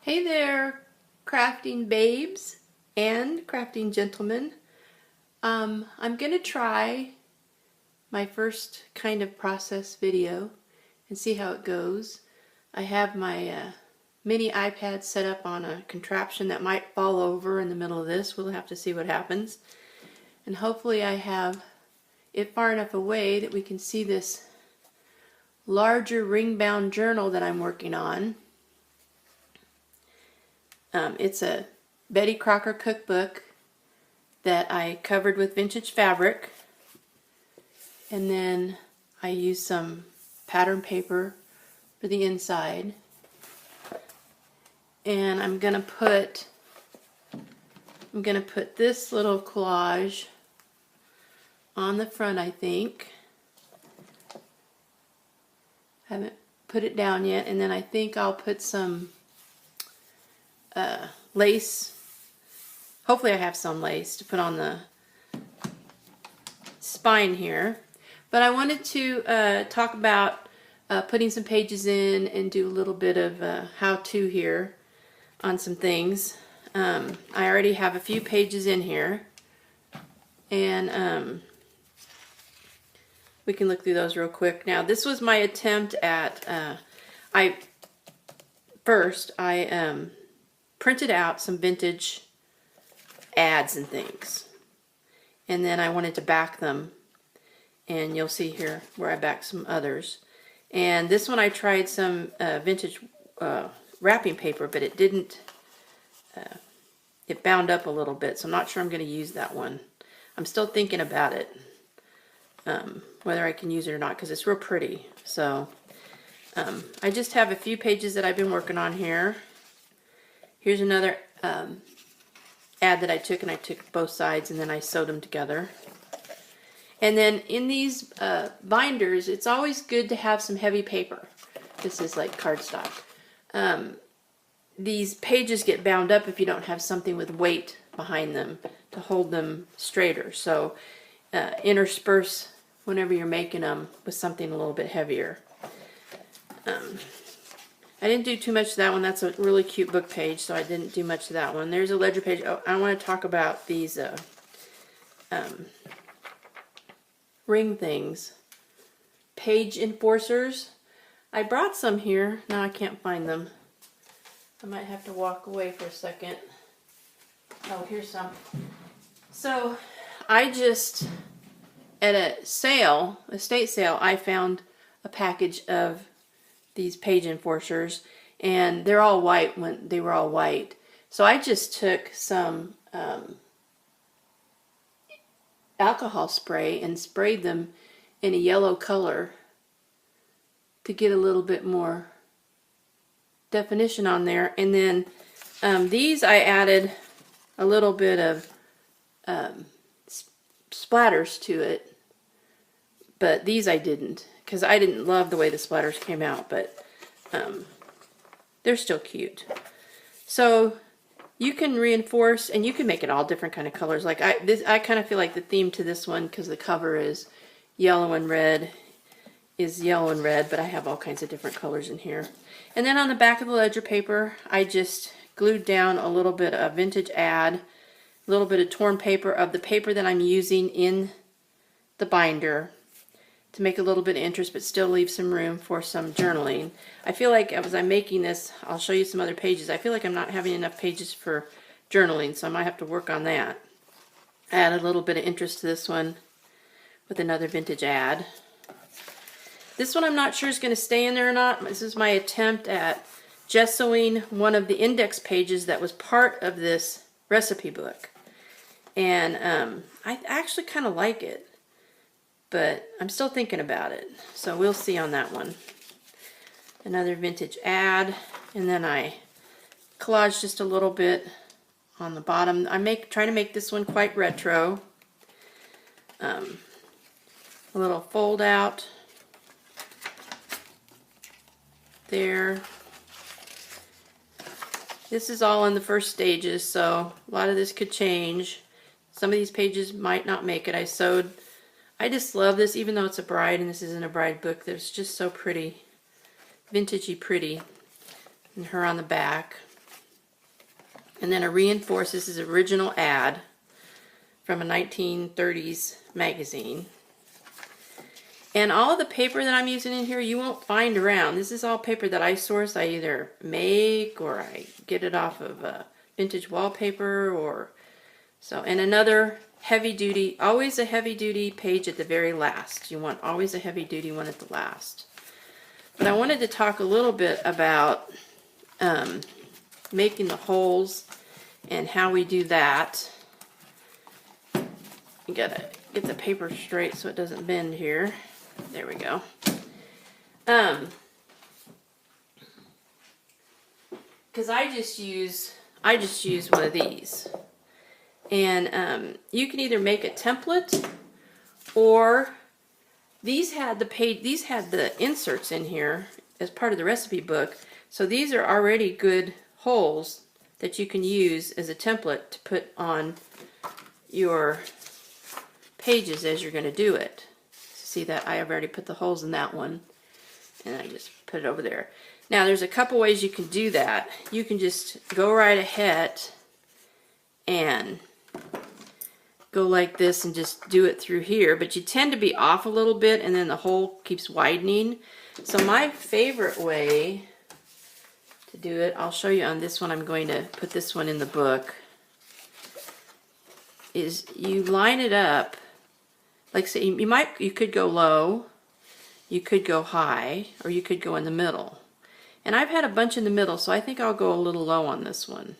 Hey there, crafting babes and crafting gentlemen. I'm going to try my first kind of process video and see how it goes. I have my mini iPad set up on a contraption that might fall over in the middle of this. We'll have to see what happens. And hopefully I have it far enough away that we can see this larger ring-bound journal that I'm working on. It's a Betty Crocker cookbook that I covered with vintage fabric, and then I used some pattern paper for the inside, and I'm gonna put this little collage on the front. I think I haven't put it down yet, and then I think I'll put some lace. Hopefully I have some lace to put on the spine here. But I wanted to talk about putting some pages in and do a little bit of how-to here on some things. I already have a few pages in here, and we can look through those real quick. Now, this was my attempt at I printed out some vintage ads and things, and then I wanted to back them, and you'll see here where I backed some others. And this one I tried some vintage wrapping paper, but it didn't, it bound up a little bit, so I'm not sure I'm going to use that one. I'm still thinking about it, whether I can use it or not, because it's real pretty. So I just have a few pages that I've been working on here. Here's another ad that I took, and I took both sides and then I sewed them together. And then in these binders, it's always good to have some heavy paper. This is like cardstock. These pages get bound up if you don't have something with weight behind them to hold them straighter. So intersperse whenever you're making them with something a little bit heavier. I didn't do too much of that one. That's a really cute book page, so I didn't do much of that one. There's a ledger page. Oh, I want to talk about these ring things. Page enforcers. I brought some here. Now I can't find them. I might have to walk away for a second. Oh, here's some. So I just, at a sale, estate sale, I found a package of these page enforcers, and they're all white. When they were all white, so I just took some alcohol spray and sprayed them in a yellow color to get a little bit more definition on there. And then these I added a little bit of splatters to it, but these I didn't, because I didn't love the way the splatters came out, but they're still cute. So you can reinforce, and you can make it all different kind of colors. Like I kind of feel like the theme to this one, because the cover is yellow and red, is yellow and red, but I have all kinds of different colors in here. And then on the back of the ledger paper, I just glued down a little bit of vintage ad, a little bit of torn paper of the paper that I'm using in the binder, to make a little bit of interest but still leave some room for some journaling. I feel like as I'm making this, I'll show you some other pages, I feel like I'm not having enough pages for journaling, so I might have to work on that. I added a little bit of interest to this one with another vintage ad. This one I'm not sure is going to stay in there or not. This is my attempt at gessoing one of the index pages that was part of this recipe book. And I actually kind of like it, but I'm still thinking about it, so we'll see on that one. Another vintage ad, and then I collaged just a little bit on the bottom. I'm trying to make this one quite retro. A little fold out there. This is all in the first stages, so a lot of this could change. Some of these pages might not make it. I just love this, even though it's a bride and this isn't a bride book. It's just so pretty, vintagey pretty. And her on the back. And then a reinforce. This is original ad from a 1930s magazine. And all of the paper that I'm using in here, you won't find around. This is all paper that I source. I either make or I get it off of vintage wallpaper or so. And another heavy duty, always a heavy duty page at the very last. You want always a heavy duty one at the last. But I wanted to talk a little bit about making the holes and how we do that. You gotta get the paper straight so it doesn't bend here. There we go. Because I just use one of these, and you can either make a template, or these had the inserts in here as part of the recipe book. So these are already good holes that you can use as a template to put on your pages as you're going to do it. See that I have already put the holes in that one, and I just put it over there. Now there's a couple ways you can do that. You can just go right ahead and go like this and just do it through here, but you tend to be off a little bit and then the hole keeps widening. So my favorite way to do it, I'll show you on this one. I'm going to put this one in the book, is you line it up. Like say you could go low, you could go high, or you could go in the middle. And I've had a bunch in the middle, so I think I'll go a little low on this one.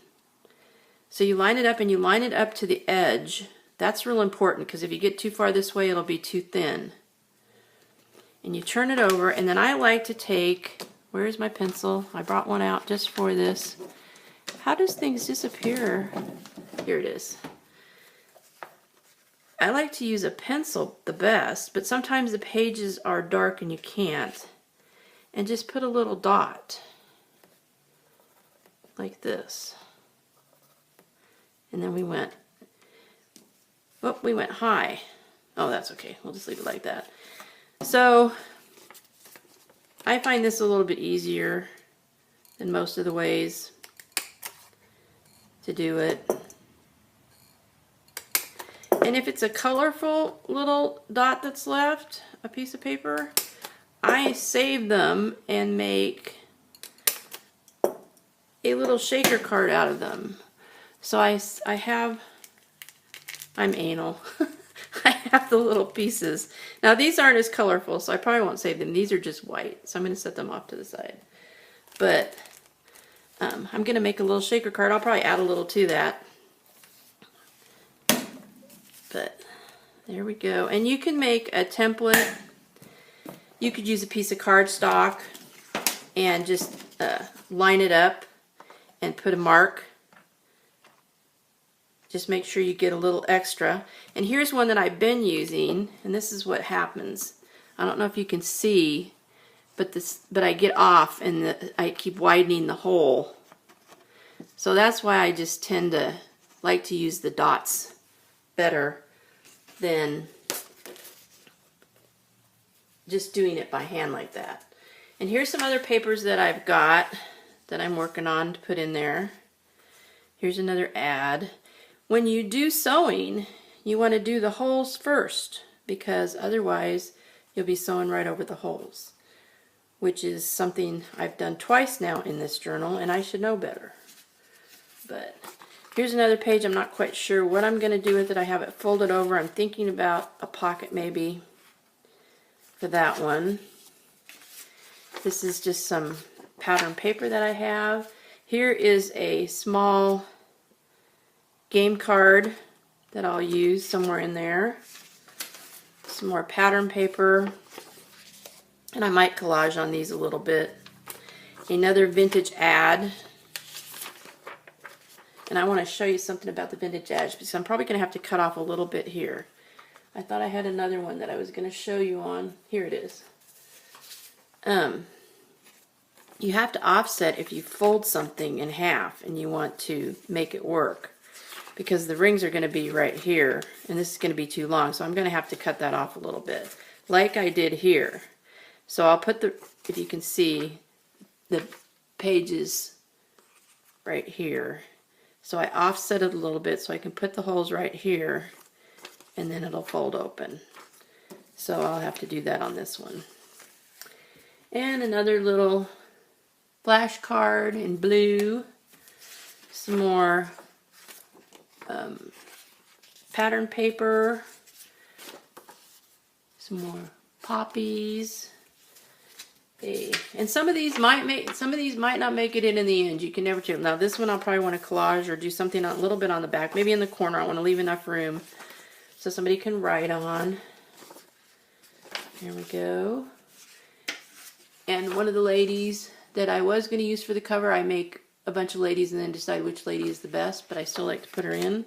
So you line it up and you line it up to the edge. That's real important, because if you get too far this way, it'll be too thin. And you turn it over, and then I like to take, where's my pencil? I brought one out just for this. How does things disappear? Here it is. I like to use a pencil the best, but sometimes the pages are dark and you can't. And just put a little dot like this. And then we went high. Oh, that's okay. We'll just leave it like that. So I find this a little bit easier than most of the ways to do it. And if it's a colorful little dot that's left, a piece of paper, I save them and make a little shaker card out of them. So I'm anal. I have the little pieces. Now these aren't as colorful, so I probably won't save them. These are just white, so I'm going to set them off to the side. But I'm going to make a little shaker card. I'll probably add a little to that. But there we go. And you can make a template. You could use a piece of cardstock and just line it up and put a mark. Just make sure you get a little extra. And here's one that I've been using, and this is what happens. I don't know if you can see, but I get off and I keep widening the hole. So that's why I just tend to like to use the dots better than just doing it by hand like that. And here's some other papers that I've got that I'm working on to put in there. Here's another ad. When you do sewing, you want to do the holes first, because otherwise you'll be sewing right over the holes, which is something I've done twice now in this journal, and I should know better. But here's another page. I'm not quite sure what I'm going to do with it. I have it folded over. I'm thinking about a pocket maybe for that one. This is just some pattern paper that I have. Here is a small game card that I'll use somewhere in there. Some more pattern paper. And I might collage on these a little bit. Another vintage ad. And I want to show you something about the vintage ads, because I'm probably going to have to cut off a little bit here. I thought I had another one that I was going to show you on. Here it is. You have to offset if you fold something in half and you want to make it work, because the rings are going to be right here, and this is going to be too long, so I'm going to have to cut that off a little bit, like I did here. So I'll put the, if you can see, the pages right here. So I offset it a little bit so I can put the holes right here, and then it'll fold open. So I'll have to do that on this one. And another little flashcard in blue. Some more pattern paper. Some more poppies. And some of these might not make it in the end. You can never tell. Now this one I'll probably want to collage or do something a little bit on the back, maybe in the corner. I want to leave enough room so somebody can write on. There we go. And one of the ladies that I was going to use for the cover, I make a bunch of ladies and then decide which lady is the best, but I still like to put her in.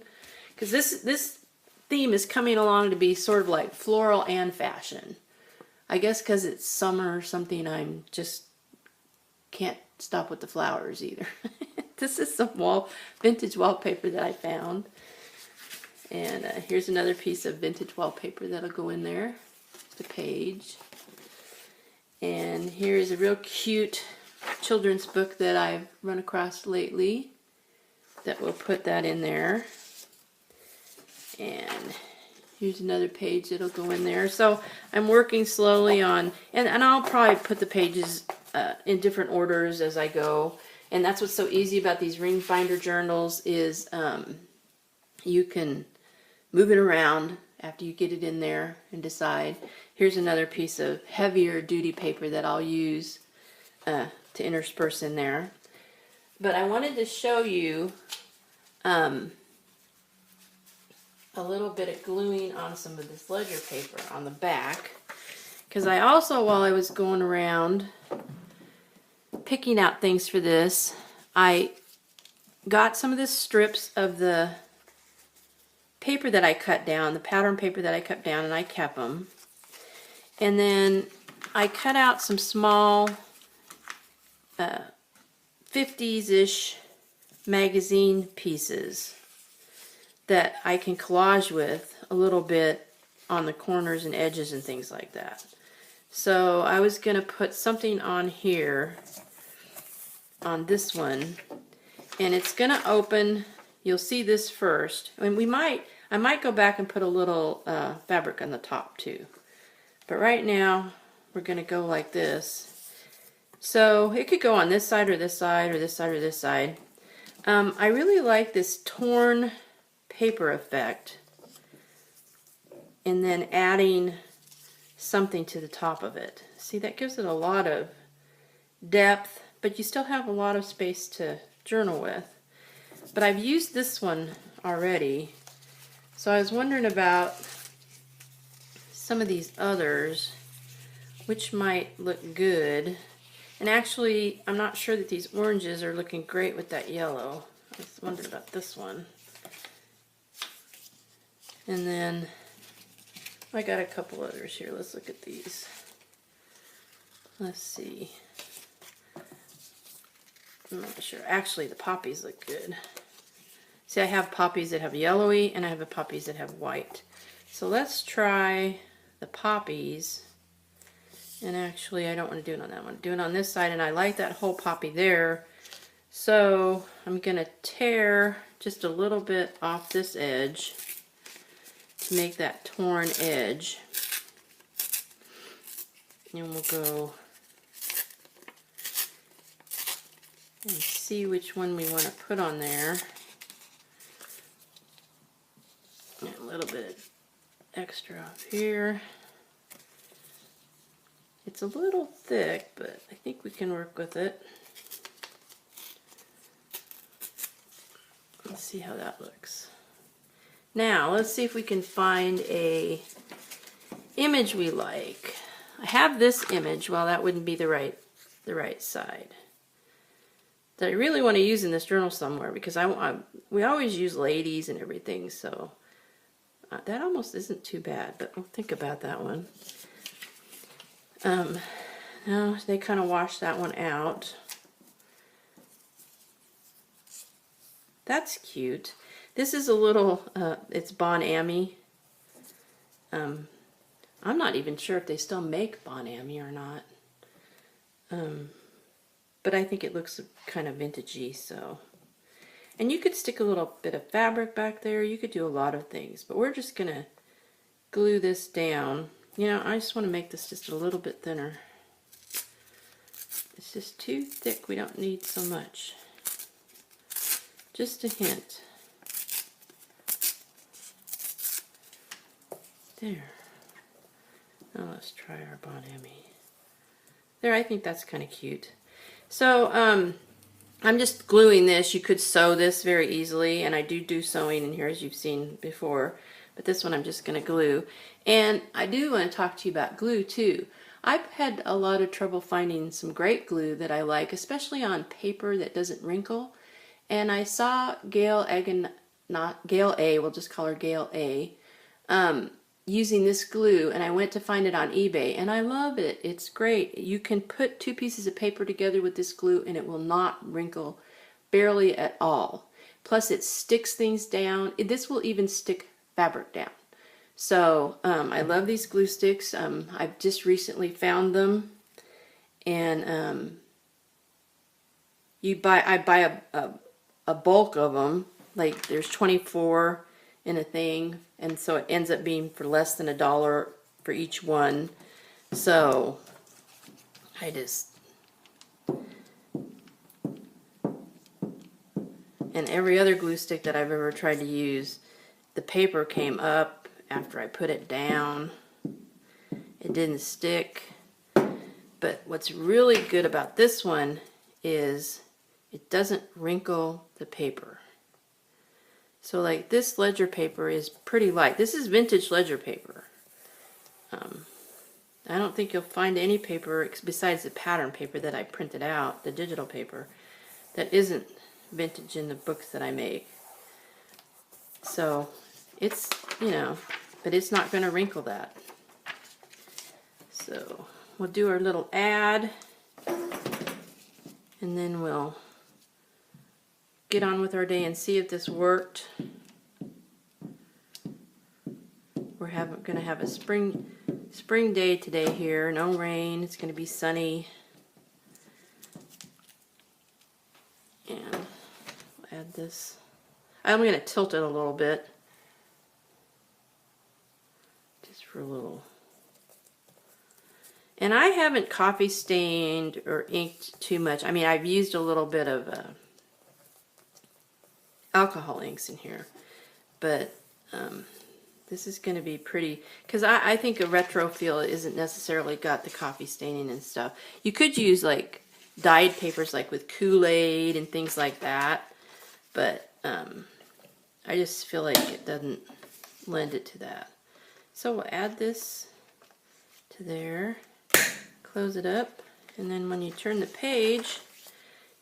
Because this theme is coming along to be sort of like floral and fashion. I guess because it's summer or something, I'm just can't stop with the flowers either. This is some vintage wallpaper that I found. And here's another piece of vintage wallpaper that'll go in there. The page. And here's a real cute children's book that I've run across lately that will put that in there. And here's another page that'll go in there. So I'm working slowly on, and I'll probably put the pages in different orders as I go. And that's what's so easy about these ring finder journals is you can move it around after you get it in there and decide. Here's another piece of heavier duty paper that I'll use to intersperse in there. But I wanted to show you a little bit of gluing on some of this ledger paper on the back. Because I also, while I was going around picking out things for this, I got some of the strips of the paper that I cut down, the pattern paper that I cut down, and I kept them. And then I cut out some small 50s-ish magazine pieces that I can collage with a little bit on the corners and edges and things like that. So I was going to put something on here, on this one, and it's going to open. You'll see this first. I mean, I might go back and put a little fabric on the top too. But right now, we're going to go like this. So it could go on this side or this side or this side or this side. I really like this torn paper effect. And then adding something to the top of it. See, that gives it a lot of depth, but you still have a lot of space to journal with. But I've used this one already. So I was wondering about some of these others, which might look good. And actually, I'm not sure that these oranges are looking great with that yellow. I was wondering about this one. And then I got a couple others here. Let's look at these. Let's see. I'm not sure. Actually, the poppies look good. See, I have poppies that have yellowy, and I have poppies that have white. So let's try the poppies. And actually, I don't want to do it on that one. Do it on this side, and I like that whole poppy there. So I'm going to tear just a little bit off this edge to make that torn edge. And we'll go and see which one we want to put on there. And a little bit extra up here. It's a little thick, but I think we can work with it. Let's see how that looks. Now, let's see if we can find a image we like. I have this image. Well, that wouldn't be the right side. That I really want to use in this journal somewhere, because we always use ladies and everything, so that almost isn't too bad, but we'll think about that one. Now they kind of wash that one out. That's cute. This is a little, it's Bon Ami. I'm not even sure if they still make Bon Ami or not. But I think it looks kind of vintagey, so. And you could stick a little bit of fabric back there. You could do a lot of things, but we're just gonna glue this down. You know, I just want to make this just a little bit thinner. It's just too thick. We don't need so much. Just a hint. There. Now let's try our Bon-Ami. There, I think that's kind of cute. So, I'm just gluing this. You could sew this very easily, and I do sewing in here, as you've seen before. But this one I'm just going to glue. And I do want to talk to you about glue, too. I've had a lot of trouble finding some great glue that I like, especially on paper that doesn't wrinkle. And I saw Gail A, we'll just call her Gail A, using this glue, and I went to find it on eBay, and I love it. It's great. You can put 2 pieces of paper together with this glue and it will not wrinkle barely at all. Plus it sticks things down. This will even stick fabric down. So I love these glue sticks. I've just recently found them, and I buy a bulk of them. Like there's 24 in a thing, and so it ends up being for less than $1 for each one. So I just, and every other glue stick that I've ever tried to use, the paper came up after I put it down. It didn't stick. But what's really good about this one is it doesn't wrinkle the paper. So like this ledger paper is pretty light. This is vintage ledger paper. I don't think you'll find any paper besides the pattern paper that I printed out, the digital paper, that isn't vintage in the books that I make. So it's, you know, but it's not going to wrinkle that. So we'll do our little ad, and then we'll get on with our day and see if this worked. We're going to have a spring day today here. No rain. It's going to be sunny. And we'll add this. I'm going to tilt it a little bit, just for a little. And I haven't coffee stained or inked too much. I mean, I've used a little bit of alcohol inks in here, but this is going to be pretty, because I think a retro feel isn't necessarily got the coffee staining and stuff. You could use like dyed papers like with Kool-Aid and things like that, but I just feel like it doesn't lend it to that. So we'll add this to there, close it up, and then when you turn the page,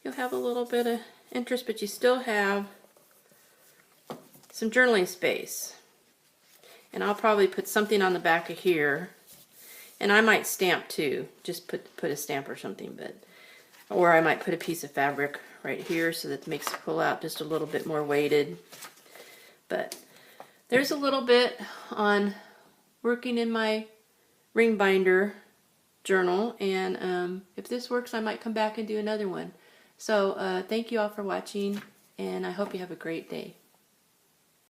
you'll have a little bit of interest, but you still have some journaling space. And I'll probably put something on the back of here, and I might stamp too, just put a stamp or something, but or I might put a piece of fabric right here so that it makes it pull out just a little bit more weighted. But there's a little bit on working in my ring binder journal, and if this works, I might come back and do another one. So thank you all for watching, and I hope you have a great day.